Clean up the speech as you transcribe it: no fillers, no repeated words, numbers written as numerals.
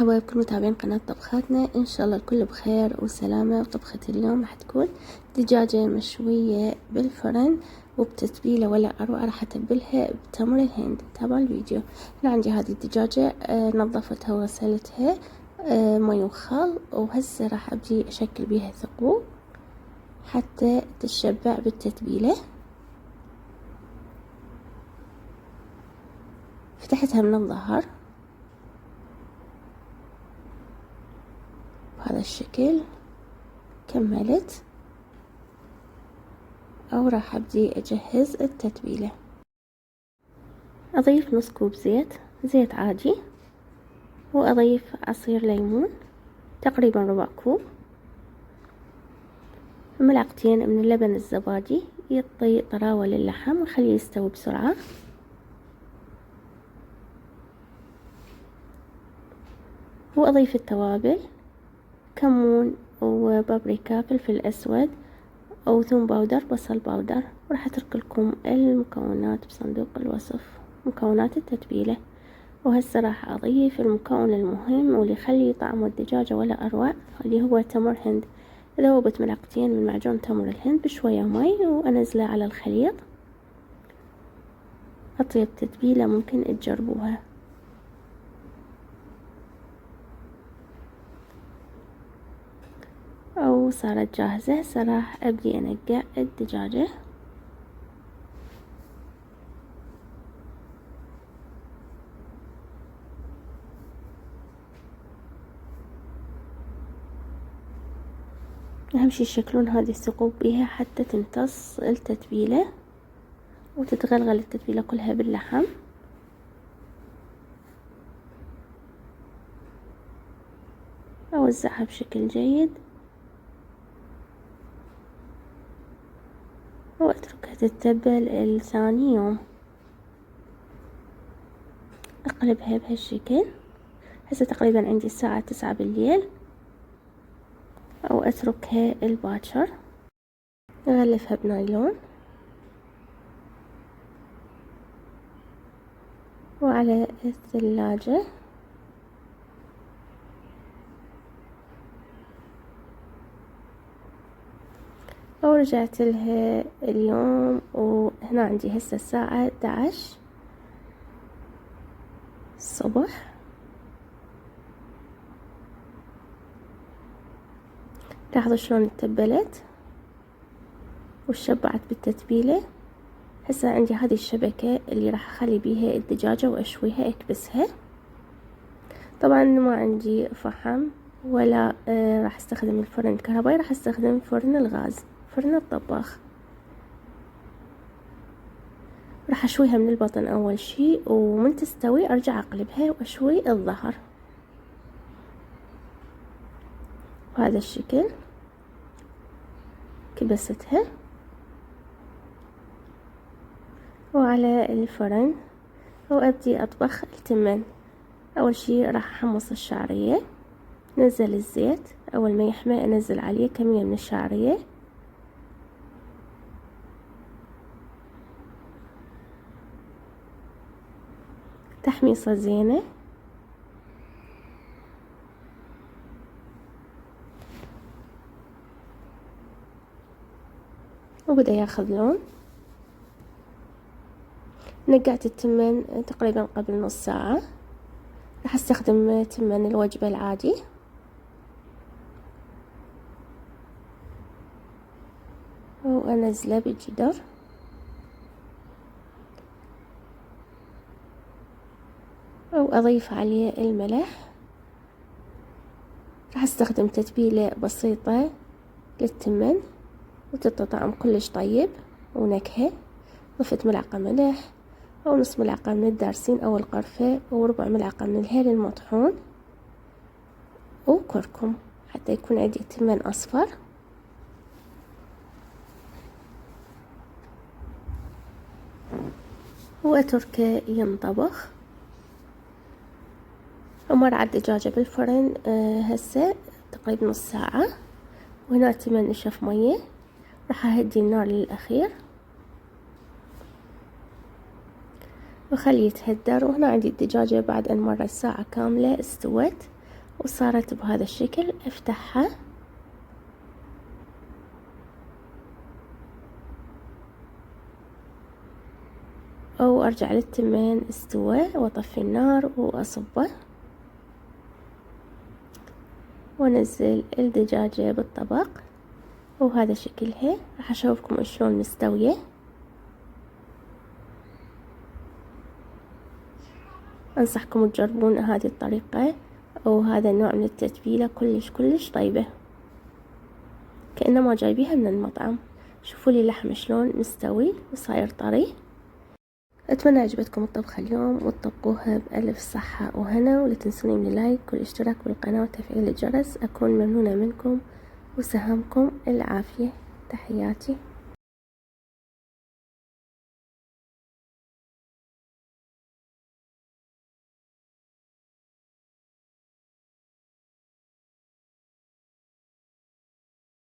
مرحبا بكل متابعين قناة طبخاتنا. إن شاء الله الكل بخير وسلامة. وطبخة اليوم راح تكون دجاجة مشوية بالفرن وبتتبيلة ولا أروع. راح أتبلها بتمر الهند. تابعوا الفيديو. أنا عندي هذه الدجاجة نظفتها وغسلتها مي وخل، وهسه راح أبدي أشكل بيها ثقوب حتى تتشبع بالتتبيلة. فتحتها من الظهر بهذا الشكل، كملت أو راح أبدي أجهز التتبيلة. أضيف نص كوب زيت عادي، وأضيف عصير ليمون تقريبا ربع كوب، ملعقتين من اللبن الزبادي يعطي طراوة للحم ويخليه يستوي بسرعة. وأضيف التوابل: كمون وبابريكا، فلفل أسود أو ثوم باودر، بصل باودر. وراح أترك لكم المكونات بصندوق الوصف، مكونات التتبيلة. وهسه راح أضيف المكون المهم واللي يخلي طعم الدجاجة ولا أروع، اللي هو تمر هند. ذوبت ملعقتين من معجون تمر الهند بشوية مي وأنزله على الخليط. أطيب تتبيلة ممكن تجربوها. أو صارت جاهزة. هسه راح أبدي أنقع الدجاجة. أهم شي تشكلون هذه الثقوب بيها حتى تمتص التتبيلة وتتغلغل التتبيلة كلها باللحم. أوزعها بشكل جيد وأتركها تتبل الثاني يوم. أقلبها بهالشكل. هسه تقريبا عندي الساعة 9 بالليل، أو أتركها الباكر. أغلفها بنايلون وعلى الثلاجة. ورجعت لها اليوم، وهنا عندي هسه الساعة 11 الصبح. لاحظوا شلون تبلت وشبعت بالتتبيلة. هسه عندي هذه الشبكة اللي راح أخلي بيها الدجاجة وأشويها، أكبسها. طبعا ما عندي فحم ولا راح استخدم الفرن الكهربائي، راح استخدم فرن الغاز، فرن الطباخ. راح أشويها من البطن أول شي، ومن تستوي أرجع أقلبها وأشوي الظهر بهذا الشكل. كبستها وعلى الفرن وأبدي أطبخ التمن. أول شي راح أحمص الشعرية. نزل الزيت، أول ما يحمى أنزل عليه كمية من الشعرية. تحميصة زينة. وبدأ ياخذ لون. نقعت التمن تقريبا قبل نص ساعة. راح استخدم تمن الوجبة العادي. وأنزله بالجدر. أو أضيف عليه الملح. راح استخدم تتبيلة بسيطة للتمن وتعطي طعم كلش طيب ونكهة. ضفت ملعقة ملح أو نص ملعقة من الدارسين أو القرفة، وربع ملعقة من الهيل المطحون، وكركم حتى يكون عندي تمن أصفر. وأتركه ينطبخ. ومرعى الدجاجة بالفرن هسه تقريبا نص ساعة. وهنا التمن نشف مية. راح أهدي النار للأخير وخليه يتهدر. وهنا عندي الدجاجة بعد أن مرت ساعة كاملة استوت. وصارت بهذا الشكل. افتحها أو أرجع للتمين استوى وأطفي النار وأصبه وأنزل الدجاجة بالطبق. وهذا شكلها. راح أشوفكم شلون مستوية. أنصحكم تجربون هذه الطريقة أو هذا النوع من التتبيلة، كلش طيبة، كأنما جايبيها من المطعم. شوفوا لي اللحم شلون مستوي وصاير طري. أتمنى عجبتكم الطبخة اليوم وتطبقوها بألف صحة وهنا، ولا تنسوني من اللايك والاشتراك بالقناة وتفعيل الجرس. أكون ممنونة منكم وسهامكم العافية. تحياتي.